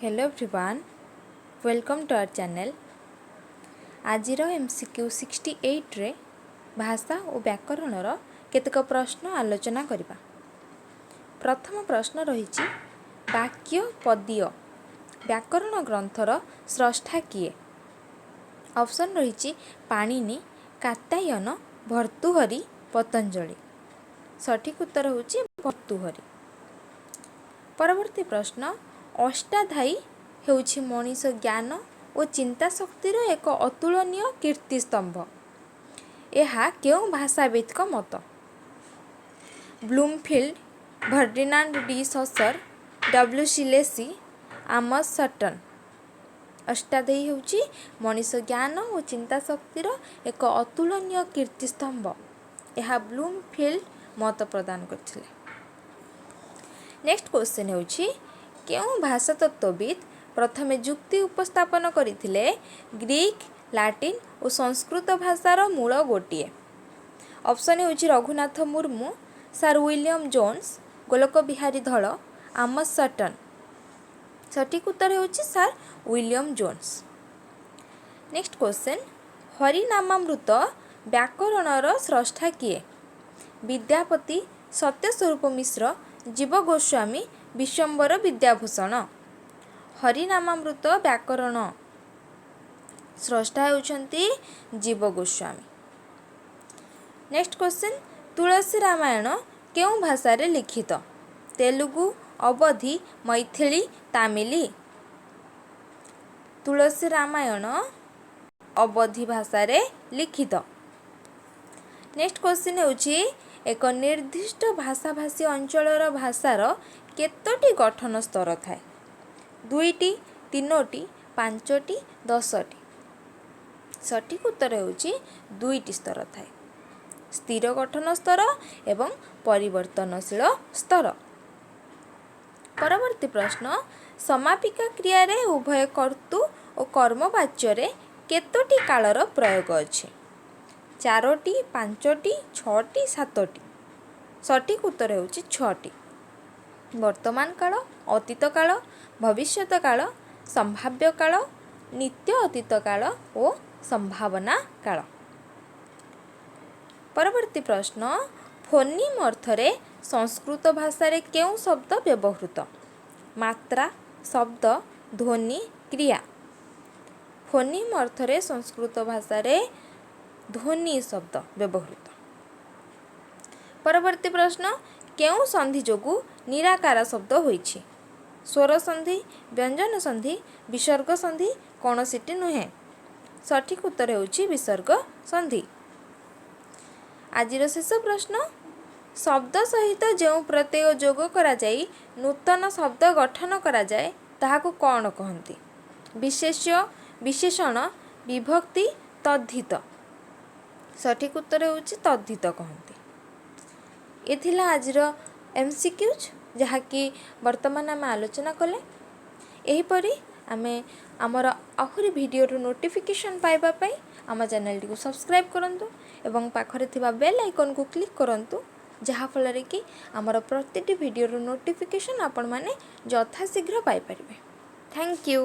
Hello everyone, welcome to our channel. आज MCQ-68 रे भाषा और व्याकरण केतक प्रश्न आलोचना करिबा। प्रथम प्रश्न रही वाक्य पदीय व्याकरण ग्रंथर स्रष्टा किए। ऑप्शन रही पाणिनि, कात्यायन, भर्तृहरि, पतंजलि। सठिक उत्तर होची भर्तृहरि। परवर्ती प्रश्न अष्टाध्यायी हेउछि मनीष ज्ञान और चिंता शक्तिर एक अतुलनीय कीर्तिस्तंभ। यह केउं भाषाविद मत? Bloomfield, Ferdinand de Saussure, W Lacey, Amos Sutton. Ashtadhyayi हेउछि मनीष ज्ञान और चिंता शक्तिर एक अतुलनीय कीर्तिस्तंभ। यह ब्लूमफिल्ड मत प्रदान करथिले। नेक्स्ट क्वेश्चन हेउछि केउं भाषा तत्वविद प्रथमे जुक्ति उपस्थापन करथिले ग्रीक, लाटिन और संस्कृत भाषार मूल गोटिए। ऑप्शन हेउछि Raghunath Murmu, sir William Jones, Golok Bihari Dhal, Amos Sutton. सठिक उत्तर हेउछि sir William Jones. Next question Harinamamrita व्याकरणर स्रष्टा किए? विद्यापति, सत्यस्वरूप मिश्र, जीव गोस्वामी, विश्वम्बर विद्याभूषण। हरिनामामृत व्याकरण स्रष्टा हेउछन्ति जीव गोस्वामी। नेक्स्ट क्वेश्चन तुलसी रामायण केउं भाषा रे लिखित? तेलुगु, अवधी, मैथिली, तामिली। तुलसी रामायण अवधी भाषा रे लिखित। नेक्स्ट क्वेश्चन हेउछि एक निर्दिष्ट भाषाभाषी अंचलर भाषार केतोटी गठन स्तर थाए? 2टी, 3टी, 5टी, 10टी। सठिक उत्तर हेउछि 2टी स्तर थाए, स्थिर गठन स्तर एवं परिवर्तनशील स्तर। परवर्ती प्रश्न समापिका क्रिया रे उभय कर्तु और कर्मवाच्य रे केतोटी कालर प्रयोग अछि? 4टी, 5टी, 6टी, 7टी। सठिक उत्तर हेउछि 6टी। वर्तमान काल, अतीत काल, भविष्यत काल, संभाव्य काल, नित्य अतीत काल और संभावना काल। परवर्ती प्रश्न फोनिम अर्थरे संस्कृत भाषा रे केउं शब्द व्यवहृत? मात्रा, शब्द, ध्वनि, क्रिया। फोनिम अर्थरे संस्कृत भाषा रे ध्वनि शब्द व्यवहृत। परवर्ती प्रश्न केउं संधि जोगु निराकार शब्द होइछि? स्वर संधि, व्यंजन संधि, विसर्ग संधि, कोनोसिटी नुहे। सठिक उत्तर हेउछि विसर्ग संधि। आजिर शेष प्रश्न शब्द सहित जो प्रत्यय जोग करा जाई नूतन शब्द गठन करा जाए ताहाकु कोन कहंती? विशेष्य, विशेषण, विभक्ति, तद्धित। सठिक उत्तर हेउछि तद्धित कहंती। एथिला आजिर MCQs जहाँकि वर्तमान आम आलोचना कले। एहीपरि आमे आमर आहुरी भिडियोर नोटिफिकेशन पाइबा पई आम चैनल को सब्सक्राइब करंतु एवं पाखरे थिबा बेल आइकन को क्लिक करंतु जहाँ फल कि आमर प्रतिटी भिडियोर नोटिफिकेशन आपण माने यथाशीघ्र पाई परिबे। Thank you.